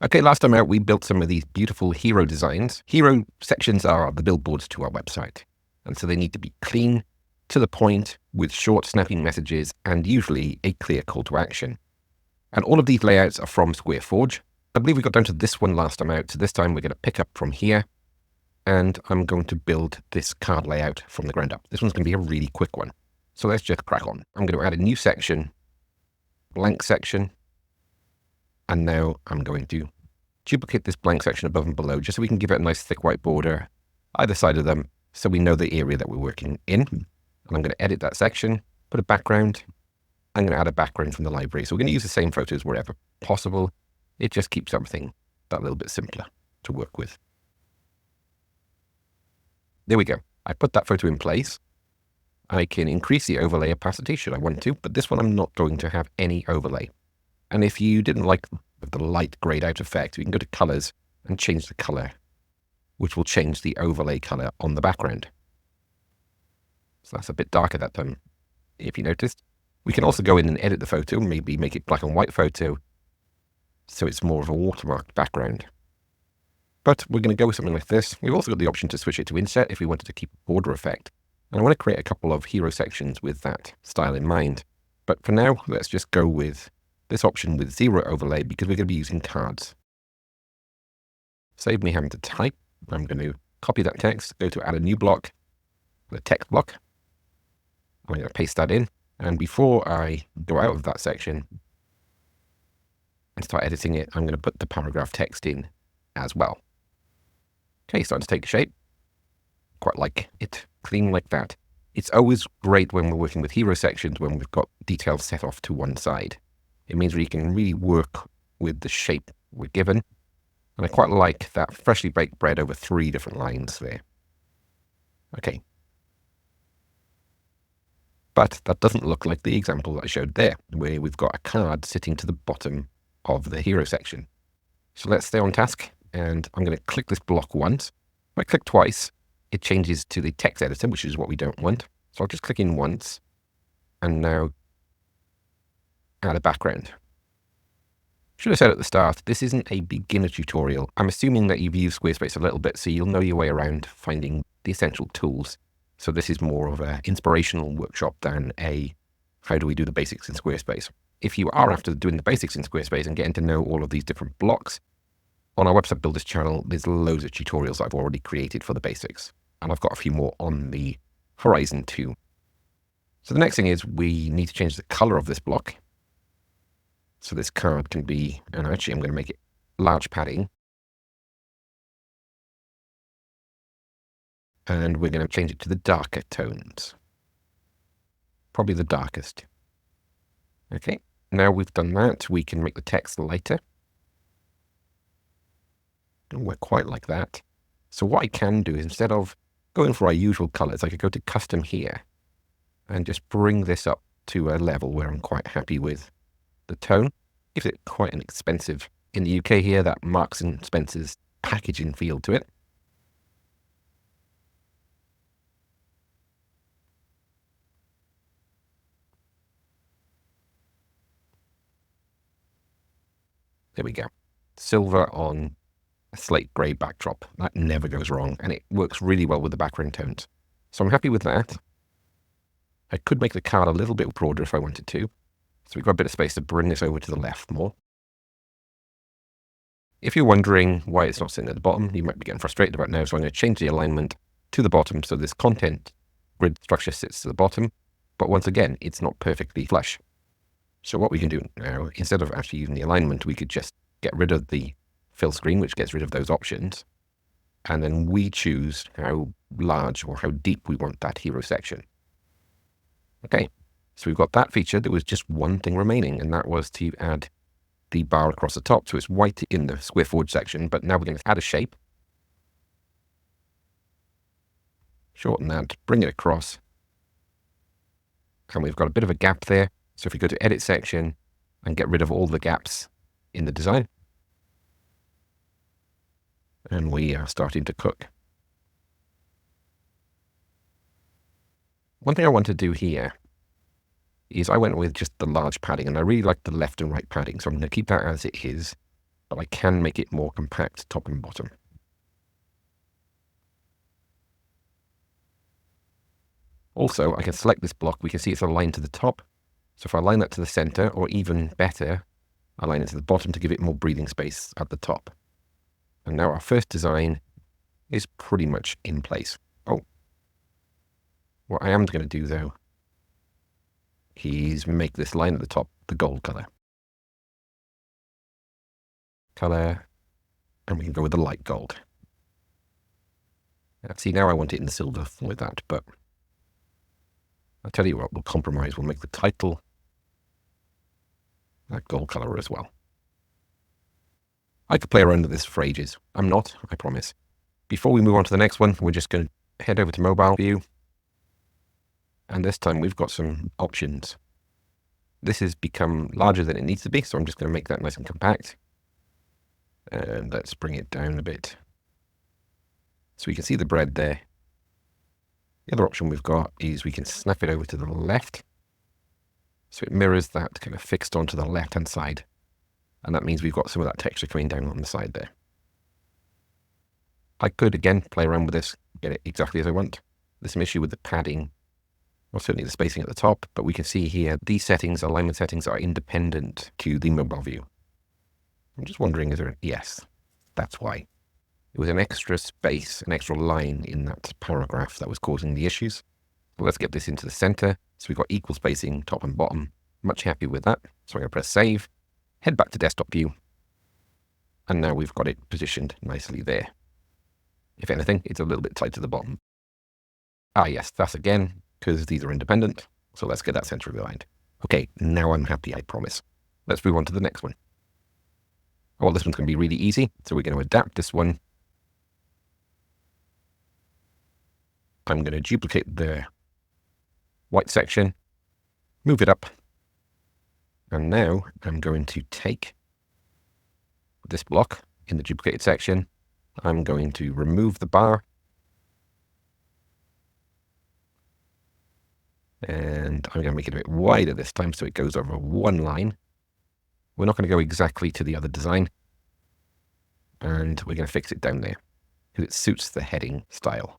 Okay, last time out, we built some of these beautiful hero designs. Hero sections are the billboards to our website. And so they need to be clean, to the point, with short, snapping messages, and usually a clear call to action. And all of these layouts are from Squareforge. I believe we got down to this one last time out. So this time we're going to pick up from here. And I'm going to build this card layout from the ground up. This one's going to be a really quick one. So let's just crack on. I'm going to add a new section, blank section. And now I'm going to duplicate this blank section above and below, just so we can give it a nice thick white border either side of them, so we know the area that we're working in. And I'm going to edit that section, put a background. I'm going to add a background from the library. So we're going to use the same photos wherever possible. It just keeps everything that little bit simpler to work with. There we go. I put that photo in place. I can increase the overlay opacity should I want to, but this one I'm not going to have any overlay. And if you didn't like the light grayed out effect, you can go to colors and change the color, which will change the overlay color on the background. So that's a bit darker that time, if you noticed. We can also go in and edit the photo, maybe make it black and white photo, so it's more of a watermarked background. But we're going to go with something like this. We've also got the option to switch it to inset if we wanted to keep a border effect. And I want to create a couple of hero sections with that style in mind. But for now, let's just go with this option with zero overlay because we're going to be using cards. Save me having to type. I'm going to copy that text, go to add a new block, the text block. I'm going to paste that in. And before I go out of that section and start editing it, I'm going to put the paragraph text in as well. Okay, starting to take shape. Quite like it clean like that. It's always great when we're working with hero sections when we've got details set off to one side. It means we can really work with the shape we're given. And I quite like that freshly baked bread over 3 different lines there. Okay. But that doesn't look like the example that I showed there, where we've got a card sitting to the bottom of the hero section. So let's stay on task, and I'm going to click this block once. If I click twice, it changes to the text editor, which is what we don't want. So I'll just click in once, and now add a background. Should have said at the start, this isn't a beginner tutorial. I'm assuming that you've used Squarespace a little bit, so you'll know your way around finding the essential tools. So this is more of an inspirational workshop than a how do we do the basics in Squarespace. If you are after doing the basics in Squarespace and getting to know all of these different blocks, on our website builders channel, there's loads of tutorials I've already created for the basics. And I've got a few more on the horizon too. So the next thing is we need to change the color of this block. So this card can be, and actually I'm going to make it large padding. And we're going to change it to the darker tones. Probably the darkest. Okay, now we've done that, we can make the text lighter. And we're quite like that. So what I can do is instead of going for our usual colors, I could go to custom here and just bring this up to a level where I'm quite happy with the tone. Gives it quite an expensive, in the UK here, that Marks and Spencer's packaging feel to it. There we go. Silver on a slate grey backdrop. That never goes wrong, and it works really well with the background tones. So I'm happy with that. I could make the card a little bit broader if I wanted to. So we've got a bit of space to bring this over to the left more. If you're wondering why it's not sitting at the bottom, you might be getting frustrated about now, so I'm going to change the alignment to the bottom so this content grid structure sits to the bottom. But once again, it's not perfectly flush. So what we can do now, instead of actually using the alignment, we could just get rid of the fill screen, which gets rid of those options. And then we choose how large or how deep we want that hero section. Okay, so we've got that feature. There was just one thing remaining, and that was to add the bar across the top. So it's white in the Squareforge section, but now we're going to add a shape. Shorten that, bring it across. And we've got a bit of a gap there. So if we go to edit section and get rid of all the gaps in the design, and we are starting to cook. One thing I want to do here is I went with just the large padding, and I really like the left and right padding, so I'm going to keep that as it is. but I can make it more compact top and bottom. Also, I can select this block. We can see it's aligned to the top. So if I align that to the center, or even better, align it to the bottom to give it more breathing space at the top. And now our first design is pretty much in place. Oh, what I am going to do though is make this line at the top the gold color. And we can go with the light gold. See, now I want it in silver with that, but I'll tell you what, we'll compromise. We'll make the title that gold color as well. I could play around with this for ages. I'm not, I promise. Before we move on to the next one, we're just going to head over to mobile view. And this time we've got some options. This has become larger than it needs to be, so I'm just going to make that nice and compact. And let's bring it down a bit. So we can see the bread there. The other option we've got is we can snap it over to the left. So it mirrors that kind of fixed onto the left-hand side. And that means we've got some of that texture coming down on the side there. I could, again, play around with this, get it exactly as I want. There's some issue with the padding, or certainly the spacing at the top, but we can see here these settings, alignment settings, are independent to the mobile view. I'm just wondering, is there yes, that's why. It was an extra space, an extra line in that paragraph that was causing the issues. So let's get this into the center. So we've got equal spacing, top and bottom. Much happy with that. So I'm going to press save, head back to desktop view. And now we've got it positioned nicely there. If anything, it's a little bit tight to the bottom. Ah, yes, that's again, because these are independent. So let's get that center aligned. Okay, now I'm happy, I promise. Let's move on to the next one. Well, this one's going to be really easy. So we're going to adapt this one. I'm going to duplicate the white section, move it up. And now I'm going to take this block in the duplicated section. I'm going to remove the bar. And I'm going to make it a bit wider this time so it goes over one line. We're not going to go exactly to the other design. And we're going to fix it down there because it suits the heading style.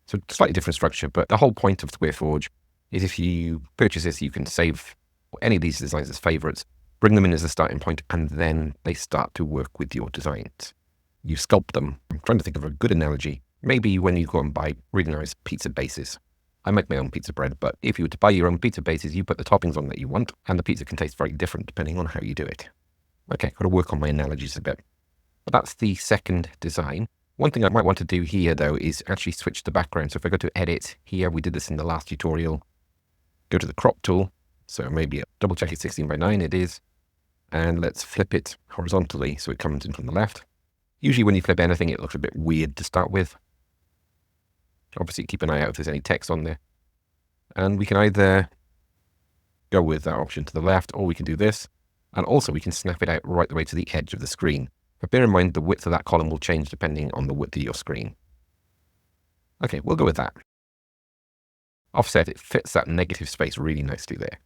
So slightly different structure, but the whole point of Squareforge is if you purchase this, you can save any of these designs as favorites, bring them in as a starting point, and then they start to work with your designs. You sculpt them. I'm trying to think of a good analogy. Maybe when you go and buy really nice pizza bases. I make my own pizza bread, but if you were to buy your own pizza bases, you put the toppings on that you want, and the pizza can taste very different depending on how you do it. Okay, got to work on my analogies a bit. But that's the second design. One thing I might want to do here, though, is actually switch the background. So if I go to Edit here, we did this in the last tutorial. Go to the Crop tool. So maybe double check it's 16:9, it is. And let's flip it horizontally so it comes in from the left. Usually when you flip anything, it looks a bit weird to start with. Obviously, keep an eye out if there's any text on there. And we can either go with that option to the left, or we can do this. And also, we can snap it out right the way to the edge of the screen. But bear in mind, the width of that column will change depending on the width of your screen. Okay, we'll go with that. Offset, it fits that negative space really nicely there.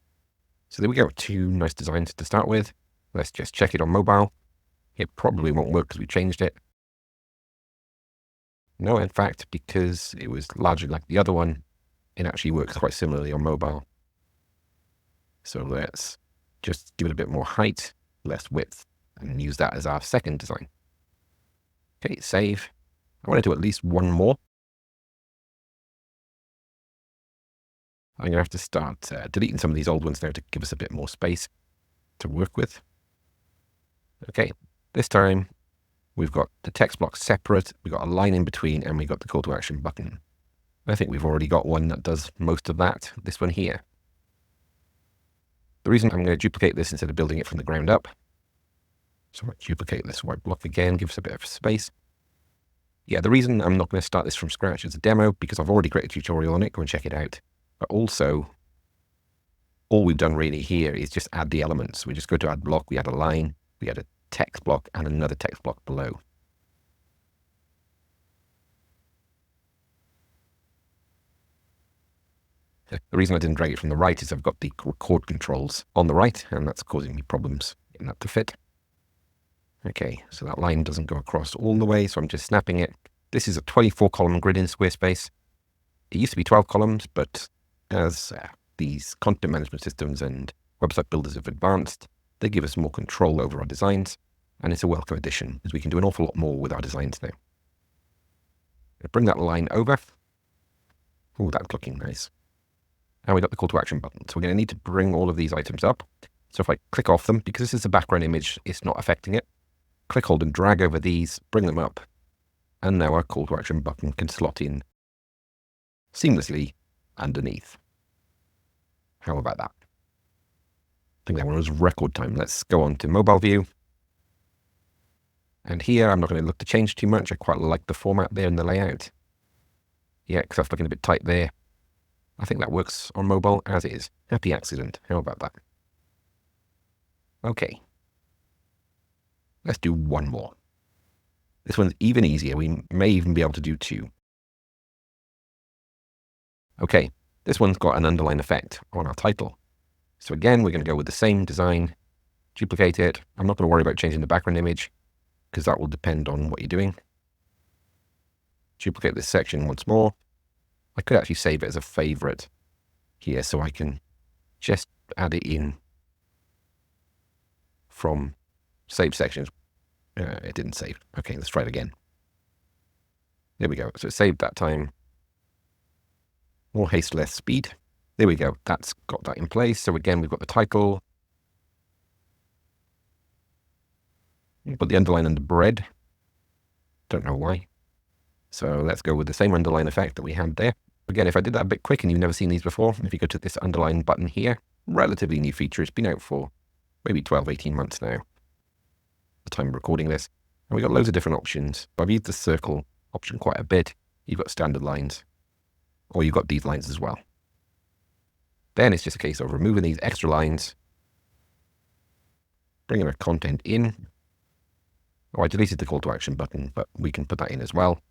So there we go, two nice designs to start with. Let's just check it on mobile. It probably won't work because we changed it. No, in fact, because it was largely like the other one, it actually works quite similarly on mobile. So let's just give it a bit more height, less width, and use that as our second design. Okay, save. I want to do at least one more. I'm going to have to start deleting some of these old ones now to give us a bit more space to work with. Okay, this time we've got the text block separate, we've got a line in between, and we've got the call to action button. I think we've already got one that does most of that, this one here. The reason I'm going to duplicate this instead of building it from the ground up. So I'm going to duplicate this white block again, give us a bit of space. Yeah, the reason I'm not going to start this from scratch as a demo, because I've already created a tutorial on it, go and check it out. But also, all we've done really here is just add the elements. We just go to add block, we add a line, we add a text block, and another text block below. The reason I didn't drag it from the right is I've got the record controls on the right, and that's causing me problems tighten that to fit. Okay, so that line doesn't go across all the way, so I'm just snapping it. This is a 24-column grid in Squarespace. It used to be 12 columns, but as these content management systems and website builders have advanced, they give us more control over our designs, and it's a welcome addition, as we can do an awful lot more with our designs now. Bring that line over. Oh, that's looking nice. And we got the call to action button. So we're going to need to bring all of these items up. So if I click off them, because this is a background image, it's not affecting it. Click, hold, and drag over these, bring them up. And now our call to action button can slot in seamlessly underneath. How about that? I think that one was record time. Let's go on to mobile view. And here, I'm not going to look to change too much. I quite like the format there and the layout. Yeah, because that's looking a bit tight there. I think that works on mobile as is. Happy accident. How about that? Okay. Let's do one more. This one's even easier. We may even be able to do two. Okay, this one's got an underline effect on our title. So again, we're going to go with the same design, duplicate it. I'm not going to worry about changing the background image because that will depend on what you're doing. Duplicate this section once more. I could actually save it as a favorite here so I can just add it in from save sections. It didn't save. Okay, let's try it again. There we go. So it saved that time. More haste, less speed. There we go. That's got that in place. So again, we've got the title. Put the underline under bread. Don't know why. So let's go with the same underline effect that we had there. Again, if I did that a bit quick and you've never seen these before, if you go to this underline button here, relatively new feature. It's been out for maybe 12, 18 months now, the time of recording this. And we've got loads of different options. I've used the circle option quite a bit. You've got standard lines, or you've got these lines as well. Then it's just a case of removing these extra lines, bringing our content in. Oh, I deleted the call to action button, but we can put that in as well.